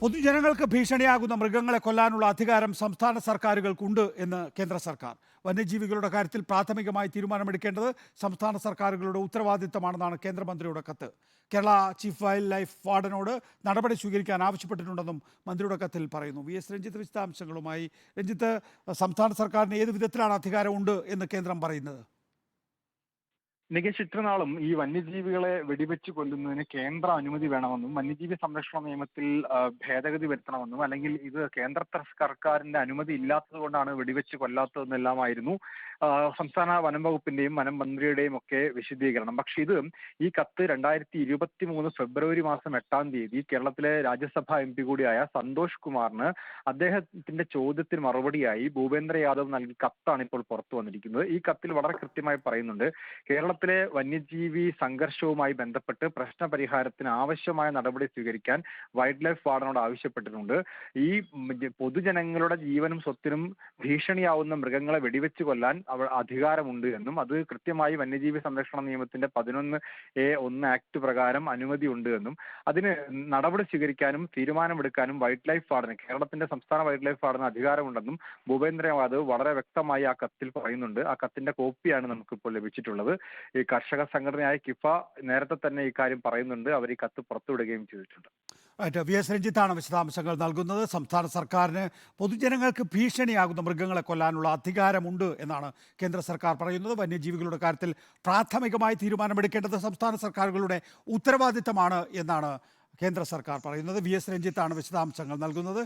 പൊതുജനങ്ങൾക്ക് ഭീഷണിയാകുന്ന മൃഗങ്ങളെ കൊല്ലാനുള്ള അധികാരം സംസ്ഥാന സർക്കാരുകൾക്കുണ്ട് എന്ന് കേന്ദ്ര സർക്കാർ. വന്യജീവികളുടെ കാര്യത്തിൽ പ്രാഥമികമായി തീരുമാനമെടുക്കേണ്ടത് സംസ്ഥാന സർക്കാരുകളുടെ ഉത്തരവാദിത്തമാണെന്നാണ് കേന്ദ്രമന്ത്രിയുടെ കത്ത്. കേരള ചീഫ് വൈൽഡ് ലൈഫ് വാർഡനോട് നടപടി സ്വീകരിക്കാൻ ആവശ്യപ്പെട്ടിട്ടുണ്ടെന്നും മന്ത്രിയുടെ കത്തിൽ പറയുന്നു. വി എസ് രഞ്ജിത്ത് വിശദാംശങ്ങളുമായി. രഞ്ജിത്ത്, സംസ്ഥാന സർക്കാരിന് ഏത് വിധത്തിലാണ് അധികാരമുണ്ട് എന്ന് കേന്ദ്രം പറയുന്നത്? നികേഷ്, ഇത്രനാളും ഈ വന്യജീവികളെ വെടിവെച്ച് കൊല്ലുന്നതിന് കേന്ദ്ര അനുമതി വേണമെന്നും വന്യജീവി സംരക്ഷണ നിയമത്തിൽ ഭേദഗതി വരുത്തണമെന്നും അല്ലെങ്കിൽ ഇത് കേന്ദ്ര സർക്കാരിന്റെ അനുമതി ഇല്ലാത്തത് കൊണ്ടാണ് വെടിവെച്ച് കൊല്ലാത്തതെന്നെല്ലാമായിരുന്നു സംസ്ഥാന വനം വകുപ്പിന്റെയും വനം മന്ത്രിയുടെയും ഒക്കെ വിശദീകരണം. പക്ഷെ ഈ കത്ത് 2023 ഫെബ്രുവരി മാസം 8-ാം തീയതി കേരളത്തിലെ രാജ്യസഭാ MP കൂടിയായ സന്തോഷ് കുമാറിന് അദ്ദേഹത്തിന്റെ ചോദ്യത്തിന് മറുപടിയായി ഭൂപേന്ദ്ര യാദവ് നൽകിയ കത്താണ് ഇപ്പോൾ പുറത്തു വന്നിരിക്കുന്നത്. ഈ കത്തിൽ വളരെ കൃത്യമായി പറയുന്നുണ്ട്, കേരളത്തിലെ വന്യജീവി സംഘർഷവുമായി ബന്ധപ്പെട്ട് പ്രശ്ന പരിഹാരത്തിന് ആവശ്യമായ നടപടി സ്വീകരിക്കാൻ വൈൽഡ് ലൈഫ് വാർഡനോട് ആവശ്യപ്പെട്ടിട്ടുണ്ട്. ഈ പൊതുജനങ്ങളുടെ ജീവനും സ്വത്തിനും ഭീഷണിയാവുന്ന മൃഗങ്ങളെ വെടിവെച്ച് കൊല്ലാൻ അധികാരമുണ്ട് എന്നും അത് കൃത്യമായി വന്യജീവി സംരക്ഷണ നിയമത്തിന്റെ 11A(1) ആക്ട് പ്രകാരം അനുമതി ഉണ്ട് എന്നും അതിന് നടപടി സ്വീകരിക്കാനും തീരുമാനമെടുക്കാനും വൈൽഡ് ലൈഫ് വാർഡന്, കേരളത്തിന്റെ സംസ്ഥാന വൈൽഡ് ലൈഫ് വാർഡന് അധികാരമുണ്ടെന്നും ഭൂപേന്ദ്ര യാദവ് വളരെ വ്യക്തമായി ആ കത്തിൽ പറയുന്നുണ്ട്. ആ കത്തിന്റെ കോപ്പിയാണ് നമുക്കിപ്പോൾ ലഭിച്ചിട്ടുള്ളത്. ഈ കർഷക സംഘടനയായ കിഫ നേരത്തെ തന്നെ ഇക്കാര്യം പറയുന്നുണ്ട്. അവർ ഈ കത്ത് പുറത്തുവിടുകയും ചെയ്തിട്ടുണ്ട്. വി എസ് രഞ്ജിത്താണ് വിശദാംശങ്ങൾ നൽകുന്നത്. സംസ്ഥാന സർക്കാരിന് പൊതുജനങ്ങൾക്ക് ഭീഷണിയാകുന്ന മൃഗങ്ങളെ കൊല്ലാനുള്ള അധികാരമുണ്ട് എന്നാണ് കേന്ദ്ര സർക്കാർ പറയുന്നത്. വന്യജീവികളുടെ കാര്യത്തിൽ പ്രാഥമികമായി തീരുമാനമെടുക്കേണ്ടത് സംസ്ഥാന സർക്കാരുകളുടെ ഉത്തരവാദിത്തമാണ് എന്നാണ് കേന്ദ്ര സർക്കാർ പറയുന്നത്. വി എസ് രഞ്ജിത്താണ് വിശദാംശങ്ങൾ നൽകുന്നത്.